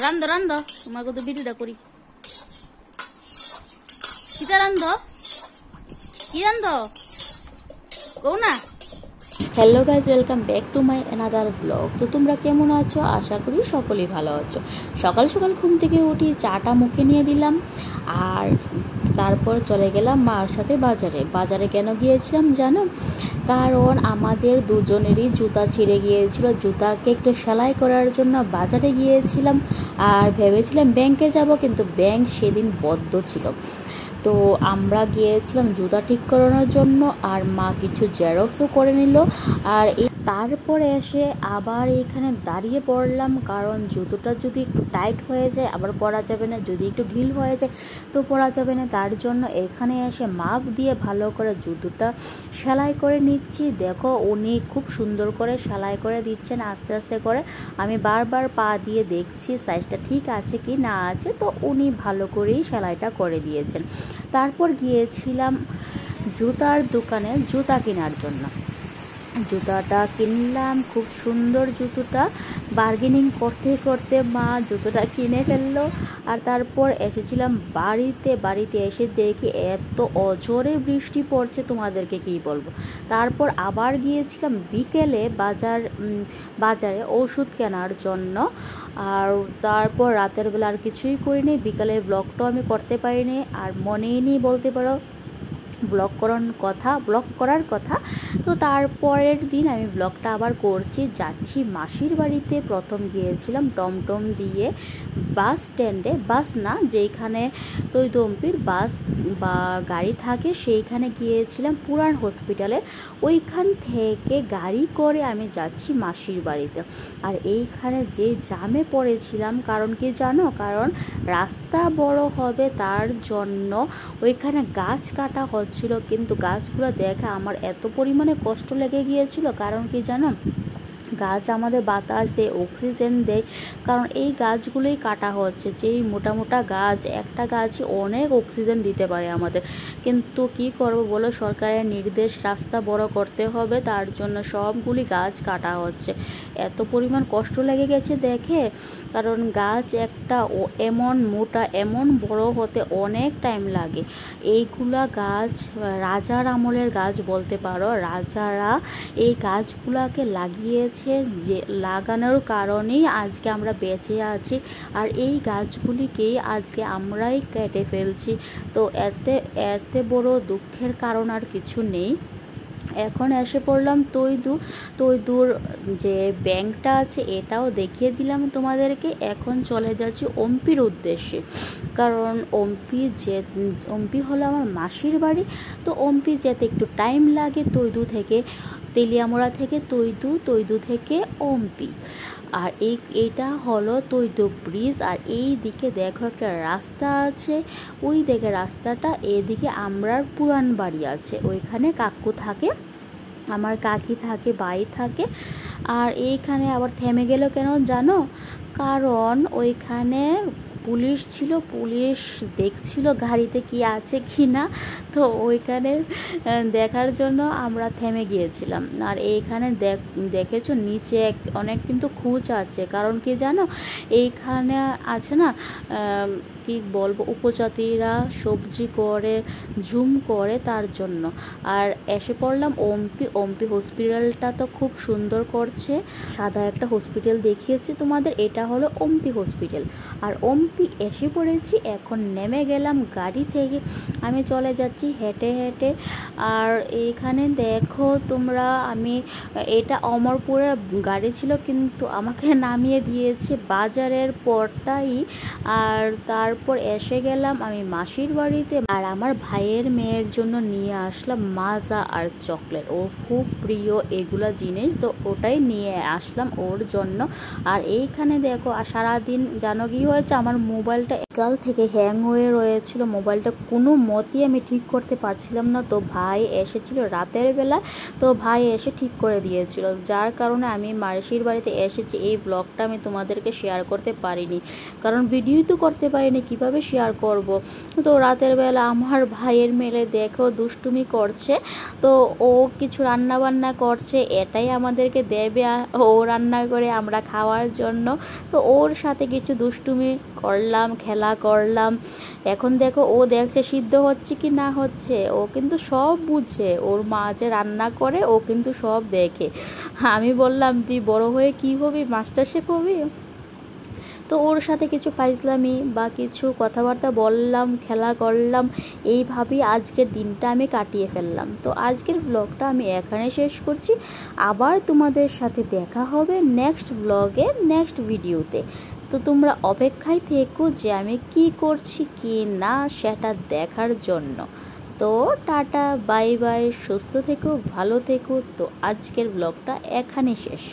রান্ধ রান্ধ তোমাকে তো ভিডিওটা করি। কিটা রান্ধ, কি রান্ধ কও না। Hello guys, welcome back to my another blog. তো তোমরা কেমন আছো? আশা করি সকলেই ভালো আছো। সকাল সকাল ঘুম থেকে উঠি, চাটা মুখে নিয়ে দিলাম, আর তারপর চলে গেলাম মার সাথে বাজারে কেন গিয়েছিলাম জানো? কারণ আমাদের দুজনেরই জুতা ছিঁড়ে গিয়েছিল, জুতাকে একটু সেলাই করার জন্য বাজারে গিয়েছিলাম। আর ভেবেছিলাম ব্যাংকে যাব, কিন্তু ব্যাংক সেদিন বন্ধ ছিল। তো আমরা গিয়েছিলাম জুতা ঠিক করানোর জন্য, আর মা কিছু জেরক্সও করে নিল। আর তারপরে এসে আবার এখানে দাঁড়িয়ে পড়লাম, কারণ জুতোটা যদি একটু টাইট হয়ে যায় আবার পরা যাবে না, যদি একটু ঢিল হয়ে যায় তো পরা যাবে না। তার জন্য এখানে এসে মাপ দিয়ে ভালো করে জুতোটা সেলাই করে নিচ্ছি। দেখো উনি খুব সুন্দর করে সেলাই করে দিচ্ছেন আস্তে আস্তে করে। আমি বারবার পা দিয়ে দেখছি সাইজটা ঠিক আছে কি না আছে, তো উনি ভালো করেই সেলাইটা করে দিয়েছেন। তারপর গিয়েছিলাম জুতার দোকানে জুতা কেনার জন্য। জুতাটা কিনলাম, খুব সুন্দর জুতোটা। বার্গেনিং করতে করতে মা জুতোটা কিনে ফেললো। আর তারপর এসেছিলাম বাড়িতে এসে দেখি এত অঝোরে বৃষ্টি পড়ছে, তোমাদেরকে কি বলবো। তারপর আবার গিয়েছিলাম বিকেলে বাজারে ওষুধ কেনার জন্য। আর তারপর রাতের বেলা আর কিছুই করিনি, বিকালের ব্লগটাও আমি করতে পারিনি, আর মনেই নেই বলতে পারো ব্লগ করার কথা। তো তারপরের দিন আমি ব্লগটা আবার করছি, যাচ্ছি মাসির বাড়িতে। প্রথম গিয়েছিলাম টমটম দিয়ে বাস স্ট্যান্ডে, বাস না যেইখানে তৈদম্পির বাস বা গাড়ি থাকে সেইখানে গিয়েছিলাম পুরান হসপিটালে। ওইখান থেকে গাড়ি করে আমি যাচ্ছি মাসির বাড়িতে। আর এইখানে যে জামে পড়েছিলাম, কারণ কি জানো? কারণ রাস্তা বড় হবে তার জন্য ওইখানে গাছ কাটা হচ্ছিল, কিন্তু গাছগুলো দেখে আমার এত পরিমাণে কষ্ট লেগে গিয়েছিল। কারণ কি জানো? গাছ আমাদের বাতাস দেয়, অক্সিজেন দেয়, কারণ এই গাছগুলোই কাটা হচ্ছে। যেই মোটা মোটা গাছ, একটা গাছই অনেক অক্সিজেন দিতে পারে আমাদের, কিন্তু কি করব বলো, সরকারের নির্দেশ রাস্তা বড় করতে হবে, তার জন্য সবগুলি গাছ কাটা হচ্ছে। এত পরিমাণ কষ্ট লেগে গেছে দেখে, কারণ গাছ একটা এমন মোটা এমন বড় হতে অনেক টাইম লাগে। এইগুলা গাছ রাজার আমলের গাছ বলতে পারো, রাজারা এই গাছগুলাকে লাগিয়েছে, যে লাগানোর কারণেই আজকে আমরা বেঁচে আছি। আর এই গাছগুলিকেই আজকে আমরাই কেটে ফেলছি। তো এতে বড় দুঃখের কারণ আর কিছু নেই। এখন এসে পড়লাম তৈদুর যে ব্যাংকটা আছে এটাও দেখিয়ে দিলাম তোমাদেরকে। এখন চলে যাচ্ছি ওমপির উদ্দেশ্যে, কারণ ওমপি হলো আমার মাসির বাড়ি। তো ওমপি যেতে একটু টাইম লাগে, তেলিয়ামোড়া থেকে তৈদু থেকে ওমপি। আর এইটা হলো তৈদু ব্রিজ। আর এই দিকে দেখো একটা রাস্তা আছে, ওই দিকে রাস্তাটা, এদিকে আমরার পুরান বাড়ি আছে, ওইখানে কাকু থাকে, আমার কাকি থাকে, ভাই থাকে। আর এইখানে আবার থেমে গেল কেন জানো? কারণ ওইখানে পুলিশ ছিল, পুলিশ দেখছিল গাড়িতে কি আছে কি না, তো ওইখানে দেখার জন্য আমরা থেমে গিয়েছিলাম। আর এইখানে দেখেছো নিচে অনেক কিন্তু খুঁজ আছে, কারণ কি জানো? এইখানে আছে না, কি বলবো, উপজাতিরা সবজি করে ঝুম করে, তার জন্য। আর এসে পড়লাম ওমপি হসপিটালটা তো খুব সুন্দর করছে, সাদা একটা হসপিটাল দেখিয়েছি তোমাদের, এটা হলো ওমপি হসপিটাল। আর ওমপি এসে পড়েছি, এখন নেমে গেলাম গাড়ি থেকে, আমি চলে যাচ্ছি হেঁটে হেঁটে। আর এইখানে দেখো তোমরা, এটা অমরপুরে গাড়ি ছিল, কিন্তু আমাকে নামিয়ে দিয়েছে বাজারের পরটাই। আর তারপর এসে গেলাম আমি মাসির বাড়িতে, আর আমার ভাইয়ের মেয়ের জন্য নিয়ে আসলাম মাজা আর চকলেট। ও খুব প্রিয় এগুলা জিনিস, তো ওটাই নিয়ে আসলাম ওর জন্য। আর এইখানে দেখো, আর সারাদিন জানো কি হয়েছে, আমার মোবাইলটা কাল থেকে হ্যাং হয়ে রয়েছিল, মোবাইলটা কোনো মতেই আমি ঠিক করতে পারছিলাম না। তো ভাই এসেছিল রাতের বেলা, তো ভাই এসে ঠিক করে দিয়েছিল, যার কারণে আমি মাসির বাড়িতে এসেছি। এই ব্লগটা আমি তোমাদেরকে শেয়ার করতে পারিনি, কারণ ভিডিও তো করতে পারিনি, কিভাবে শেয়ার করব। তো রাতের বেলা আমার ভাইয়ের মেলে দেখো দুষ্টুমি করছে, তো ও কিছু রান্না বান্না করছে, এটাই আমাদেরকে দেবে, ও রান্না করে আমরা খাওয়ার জন্য। তো ওর সাথে কিছু দুষ্টুমি করলাম, খেলা করলাম। এখন দেখো ও দেখছে সিদ্ধ হচ্ছে কি না হচ্ছে, ও কিন্তু সব বুঝে, ওর মা যে রান্না করে ও কিন্তু সব দেখে। আমি বললাম তুই বড় হয়ে কি হবি, মাস্টার শেফ হবি? তো ওর সাথে কিছু ফাইজলামি বা কিছু কথাবার্তা বললাম, খেলা করলাম, এইভাবেই আজকের দিনটা আমি কাটিয়ে ফেললাম। তো আজকের ব্লগটা আমি এখানে শেষ করছি। আবার তোমাদের সাথে দেখা হবে নেক্সট ব্লগে, নেক্সট ভিডিওতে। তো তোমরা অপেক্ষায় থেকো যে আমি কি করছি কি না সেটা দেখার জন্য। তো টাটা, বাই বাই, সুস্থ থেকো, ভালো থেকো। তো আজকের ব্লগটা এখানে শেষ।